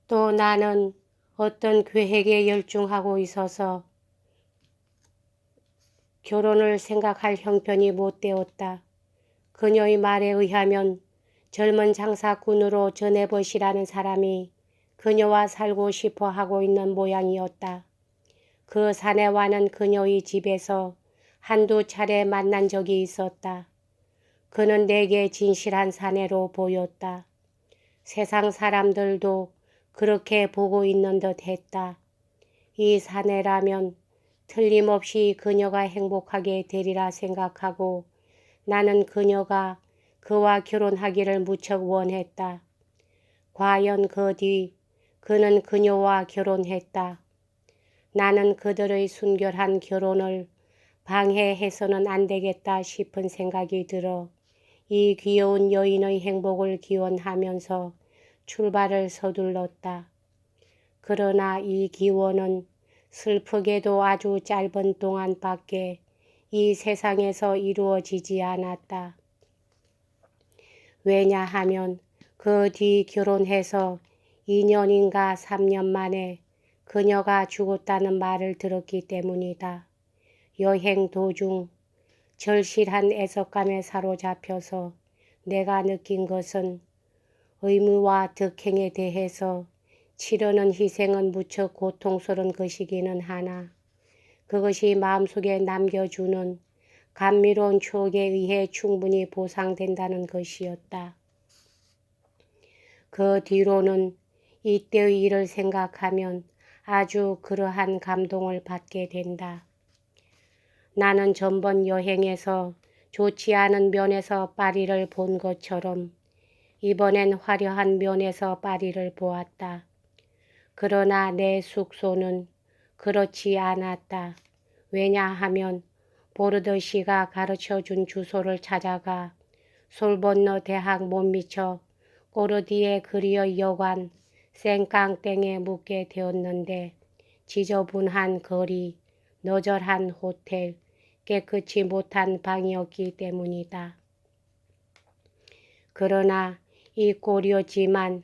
또 나는 어떤 계획에 열중하고 있어서 결혼을 생각할 형편이 못 되었다. 그녀의 말에 의하면 젊은 장사꾼으로 전해보시라는 사람이 그녀와 살고 싶어 하고 있는 모양이었다. 그 사내와는 그녀의 집에서 한두 차례 만난 적이 있었다. 그는 내게 진실한 사내로 보였다. 세상 사람들도 그렇게 보고 있는 듯 했다. 이 사내라면 틀림없이 그녀가 행복하게 되리라 생각하고 나는 그녀가 그와 결혼하기를 무척 원했다. 과연 그 뒤 그는 그녀와 결혼했다. 나는 그들의 순결한 결혼을 방해해서는 안 되겠다 싶은 생각이 들어 이 귀여운 여인의 행복을 기원하면서 출발을 서둘렀다. 그러나 이 기원은 슬프게도 아주 짧은 동안밖에 이 세상에서 이루어지지 않았다. 왜냐하면 그 뒤 결혼해서 2년인가 3년 만에 그녀가 죽었다는 말을 들었기 때문이다. 여행 도중 절실한 애석감에 사로잡혀서 내가 느낀 것은 의무와 덕행에 대해서 치르는 희생은 무척 고통스러운 것이기는 하나 그것이 마음속에 남겨주는 감미로운 추억에 의해 충분히 보상된다는 것이었다. 그 뒤로는 이때의 일을 생각하면 아주 그러한 감동을 받게 된다. 나는 전번 여행에서 좋지 않은 면에서 파리를 본 것처럼 이번엔 화려한 면에서 파리를 보았다. 그러나 내 숙소는 그렇지 않았다. 왜냐하면 보르드시가 가르쳐준 주소를 찾아가 솔본너 대학 못 미쳐 꼬르디에 그리어 여관 생깡땡에 묵게 되었는데 지저분한 거리, 너절한 호텔, 깨끗이 못한 방이었기 때문이다. 그러나 이 꼴이었지만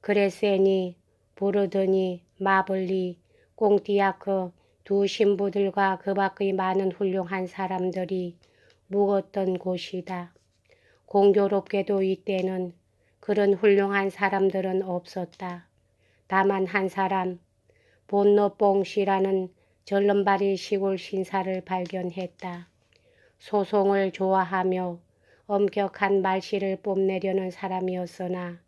그레세니, 보르드니, 마블리, 꽁티아크 두 신부들과 그 밖의 많은 훌륭한 사람들이 묵었던 곳이다. 공교롭게도 이때는 그런 훌륭한 사람들은 없었다. 다만 한 사람, 본너뽕씨라는 절름발이 시골 신사를 발견했다. 소송을 좋아하며 엄격한 말씨를 뽐내려는 사람이었으나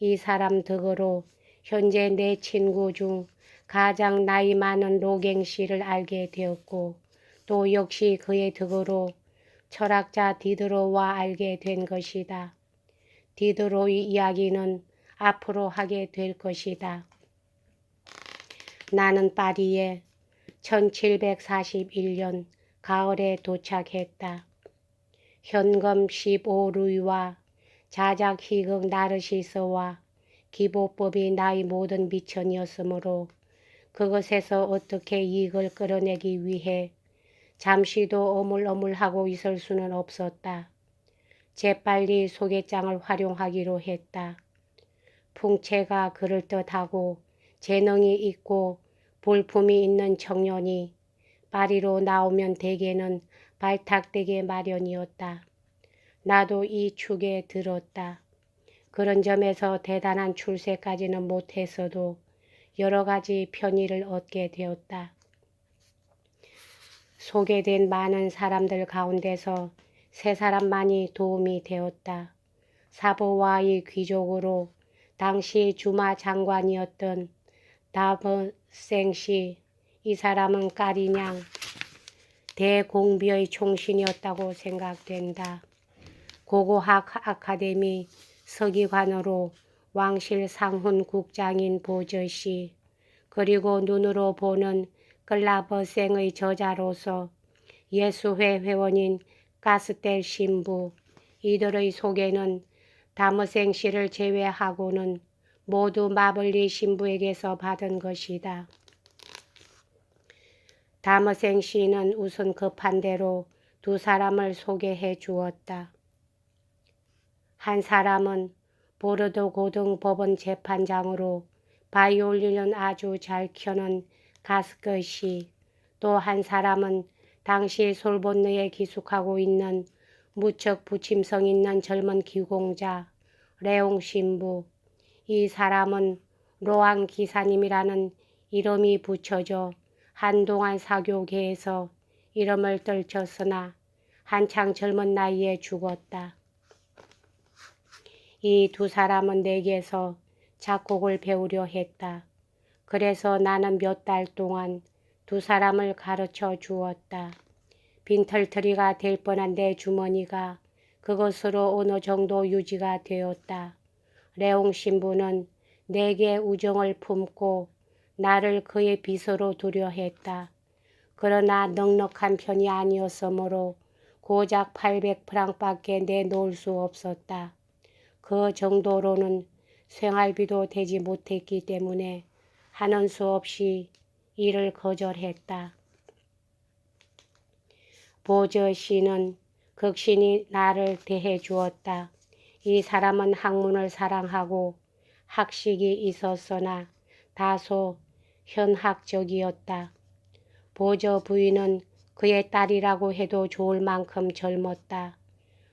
이 사람 덕으로 현재 내 친구 중 가장 나이 많은 로갱씨를 알게 되었고 또 역시 그의 덕으로 철학자 디드로와 알게 된 것이다. 디드로의 이야기는 앞으로 하게 될 것이다. 나는 파리에 1741년 가을에 도착했다. 현금 15루이와 자작 희극 나르시스와 기보법이 나의 모든 미천이었으므로 그것에서 어떻게 이익을 끌어내기 위해 잠시도 어물어물하고 있을 수는 없었다. 재빨리 소개장을 활용하기로 했다. 풍채가 그럴듯하고 재능이 있고 볼품이 있는 청년이 파리로 나오면 대개는 발탁되게 마련이었다. 나도 이 축에 들었다. 그런 점에서 대단한 출세까지는 못했어도 여러 가지 편의를 얻게 되었다. 소개된 많은 사람들 가운데서 세 사람만이 도움이 되었다. 사보와의 귀족으로 당시 주마 장관이었던 다버생씨, 이 사람은 까리냥 대공비의 총신이었다고 생각된다. 고고학 아카데미 서기관으로 왕실 상훈 국장인 보저씨, 그리고 눈으로 보는 글라버생의 저자로서 예수회 회원인 가스텔 신부, 이들의 소개는 다머생 씨를 제외하고는 모두 마블리 신부에게서 받은 것이다. 다머생 씨는 우선 급한 대로 두 사람을 소개해 주었다. 한 사람은 보르도 고등 법원 재판장으로 바이올린은 아주 잘 켜는 가스것이, 또 한 사람은 당시 솔본느에 기숙하고 있는 무척 부침성 있는 젊은 기공자 레옹 신부. 이 사람은 로앙 기사님이라는 이름이 붙여져 한동안 사교계에서 이름을 떨쳤으나 한창 젊은 나이에 죽었다. 이 두 사람은 내게서 작곡을 배우려 했다. 그래서 나는 몇 달 동안 두 사람을 가르쳐 주었다. 빈털터리가 될 뻔한 내 주머니가 그것으로 어느 정도 유지가 되었다. 레옹 신부는 내게 우정을 품고 나를 그의 비서로 두려 했다. 그러나 넉넉한 편이 아니었으므로 고작 800프랑밖에 내놓을 수 없었다. 그 정도로는 생활비도 되지 못했기 때문에 하는 수 없이 일을 거절했다. 보저 씨는 극신히 나를 대해 주었다. 이 사람은 학문을 사랑하고 학식이 있었으나 다소 현학적이었다. 보저 부인은 그의 딸이라고 해도 좋을 만큼 젊었다.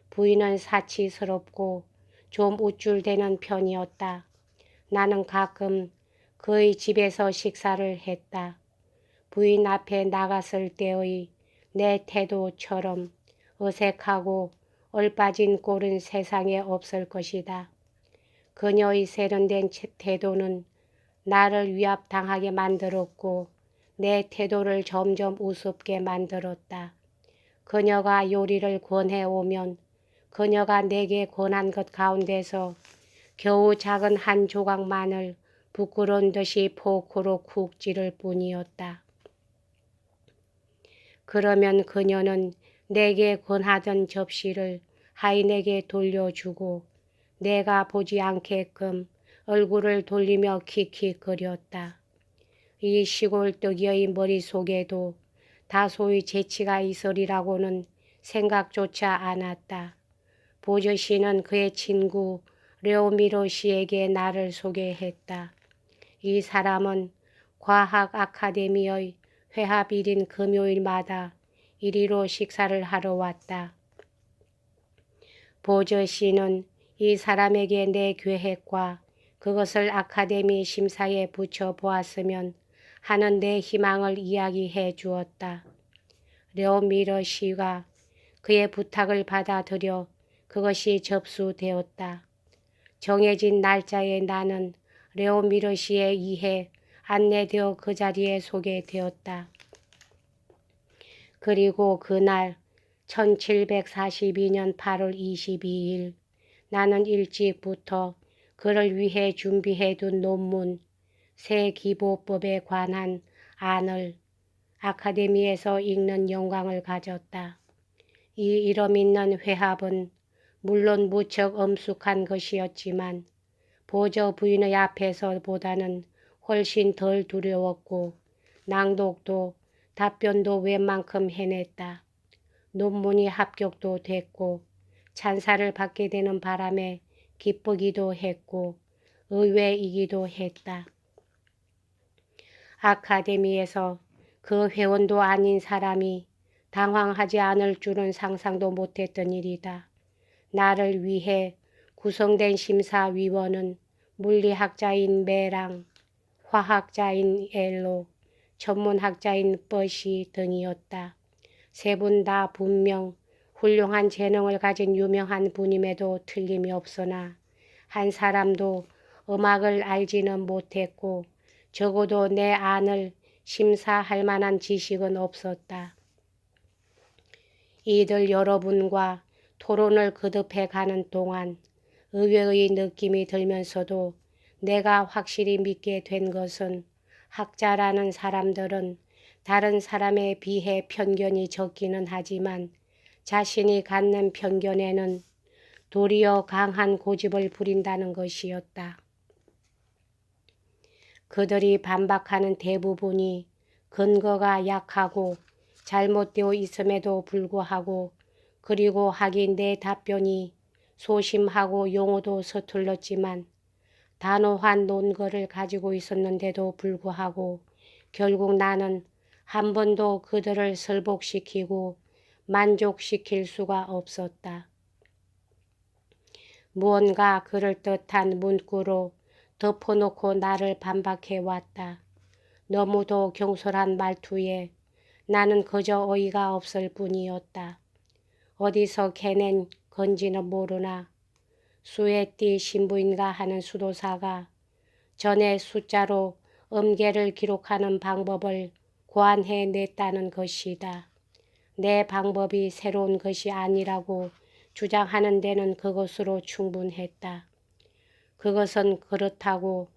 부인은 사치스럽고 좀 우쭐대는 편이었다. 나는 가끔 그의 집에서 식사를 했다. 부인 앞에 나갔을 때의 내 태도처럼 어색하고 얼빠진 꼴은 세상에 없을 것이다. 그녀의 세련된 태도는 나를 위압당하게 만들었고 내 태도를 점점 우습게 만들었다. 그녀가 요리를 권해오면 그녀가 내게 권한 것 가운데서 겨우 작은 한 조각만을 부끄러운 듯이 포크로 쿡 찌를 뿐이었다. 그러면 그녀는 내게 권하던 접시를 하인에게 돌려주고 내가 보지 않게끔 얼굴을 돌리며 킥킥거렸다. 이 시골뜨기의 머릿속에도 다소의 재치가 있으리라고는 생각조차 않았다. 보저 씨는 그의 친구 레오미로 씨에게 나를 소개했다. 이 사람은 과학 아카데미의 회합일인 금요일마다 이리로 식사를 하러 왔다. 보저 씨는 이 사람에게 내 계획과 그것을 아카데미 심사에 붙여보았으면 하는 내 희망을 이야기해 주었다. 레오미러 씨가 그의 부탁을 받아들여 그것이 접수되었다. 정해진 날짜에 나는 레오미러 씨에 의해 안내되어 그 자리에 소개되었다. 그리고 그날 1742년 8월 22일 나는 일찍부터 그를 위해 준비해둔 논문 새 기보법에 관한 안을 아카데미에서 읽는 영광을 가졌다. 이 이름 있는 회합은 물론 무척 엄숙한 것이었지만 보저 부인의 앞에서보다는 훨씬 덜 두려웠고 낭독도 답변도 웬만큼 해냈다. 논문이 합격도 됐고 찬사를 받게 되는 바람에 기쁘기도 했고 의외이기도 했다. 아카데미에서 그 회원도 아닌 사람이 당황하지 않을 줄은 상상도 못했던 일이다. 나를 위해 구성된 심사위원은 물리학자인 메랑, 화학자인 엘로, 천문학자인 버시 등이었다. 세 분 다 분명 훌륭한 재능을 가진 유명한 분임에도 틀림이 없으나 한 사람도 음악을 알지는 못했고 적어도 내 안을 심사할 만한 지식은 없었다. 이들 여러분과 토론을 거듭해 가는 동안 의외의 느낌이 들면서도 내가 확실히 믿게 된 것은 학자라는 사람들은 다른 사람에 비해 편견이 적기는 하지만 자신이 갖는 편견에는 도리어 강한 고집을 부린다는 것이었다. 그들이 반박하는 대부분이 근거가 약하고 잘못되어 있음에도 불구하고 그리고 하긴 내 답변이 소심하고 용어도 서툴렀지만 단호한 논거를 가지고 있었는데도 불구하고 결국 나는 한 번도 그들을 설복시키고 만족시킬 수가 없었다. 무언가 그럴듯한 문구로 덮어놓고 나를 반박해 왔다. 너무도 경솔한 말투에 나는 그저 어이가 없을 뿐이었다. 어디서 캐낸 건지는 모르나 수에띠 신부인가 하는 수도사가 전에 숫자로 음계를 기록하는 방법을 고안해 냈다는 것이다. 내 방법이 새로운 것이 아니라고 주장하는 데는 그것으로 충분했다. 그것은 그렇다고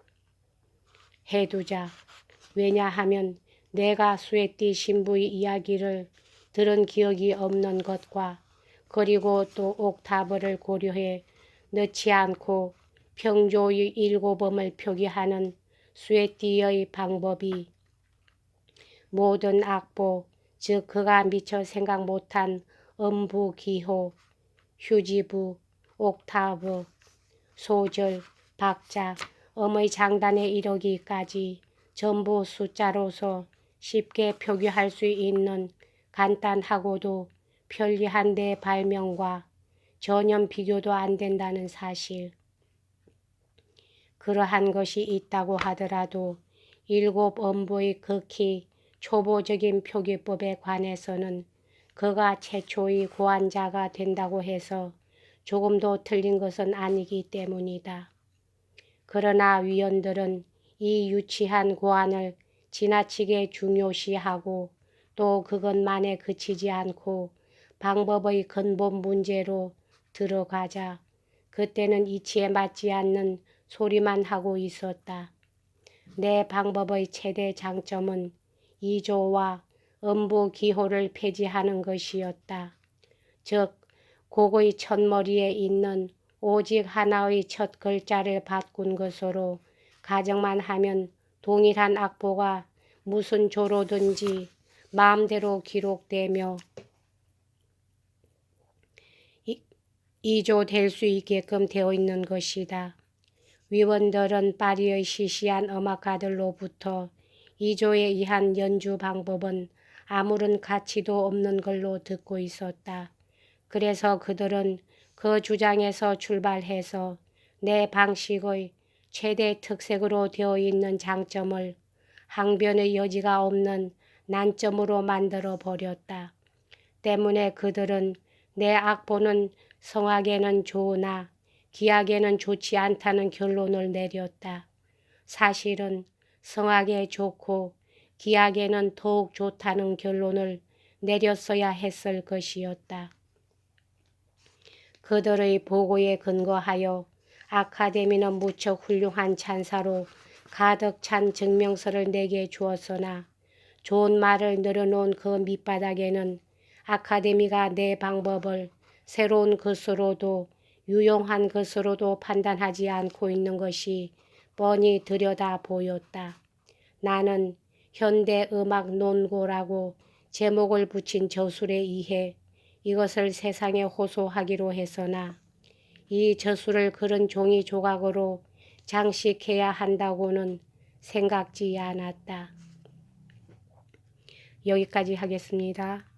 해두자. 왜냐하면 내가 수에띠 신부의 이야기를 들은 기억이 없는 것과 그리고 또 옥타브를 고려해 넣지 않고 평조의 일곱음을 표기하는 수에띠의 방법이 모든 악보, 즉 그가 미처 생각 못한 음부, 기호, 휴지부, 옥타브, 소절, 박자, 음의 장단에 이르기까지 전부 숫자로서 쉽게 표기할 수 있는 간단하고도 편리한 내 발명과 전혀 비교도 안 된다는 사실. 그러한 것이 있다고 하더라도 일곱 음부의 극히 초보적인 표기법에 관해서는 그가 최초의 고안자가 된다고 해서 조금도 틀린 것은 아니기 때문이다. 그러나 위원들은 이 유치한 고안을 지나치게 중요시하고 또 그것만에 그치지 않고 방법의 근본 문제로 들어가자 그때는 이치에 맞지 않는 소리만 하고 있었다. 내 방법의 최대 장점은 이조와 음부 기호를 폐지하는 것이었다. 즉 곡의 첫머리에 있는 오직 하나의 첫 글자를 바꾼 것으로 가정만 하면 동일한 악보가 무슨 조로든지 마음대로 기록되며 이조될 수 있게끔 되어 있는 것이다. 위원들은 파리의 시시한 음악가들로부터 이조에 의한 연주 방법은 아무런 가치도 없는 걸로 듣고 있었다. 그래서 그들은 그 주장에서 출발해서 내 방식의 최대 특색으로 되어 있는 장점을 항변의 여지가 없는 난점으로 만들어 버렸다. 때문에 그들은 내 악보는 성악에는 좋으나 기악에는 좋지 않다는 결론을 내렸다. 사실은 성악에 좋고 기악에는 더욱 좋다는 결론을 내렸어야 했을 것이었다. 그들의 보고에 근거하여 아카데미는 무척 훌륭한 찬사로 가득 찬 증명서를 내게 주었으나 좋은 말을 늘어놓은 그 밑바닥에는 아카데미가 내 방법을 새로운 것으로도 유용한 것으로도 판단하지 않고 있는 것이 뻔히 들여다 보였다. 나는 현대음악 논고라고 제목을 붙인 저술에 의해 이것을 세상에 호소하기로 했으나 이 저술을 그런 종이 조각으로 장식해야 한다고는 생각지 않았다. 여기까지 하겠습니다.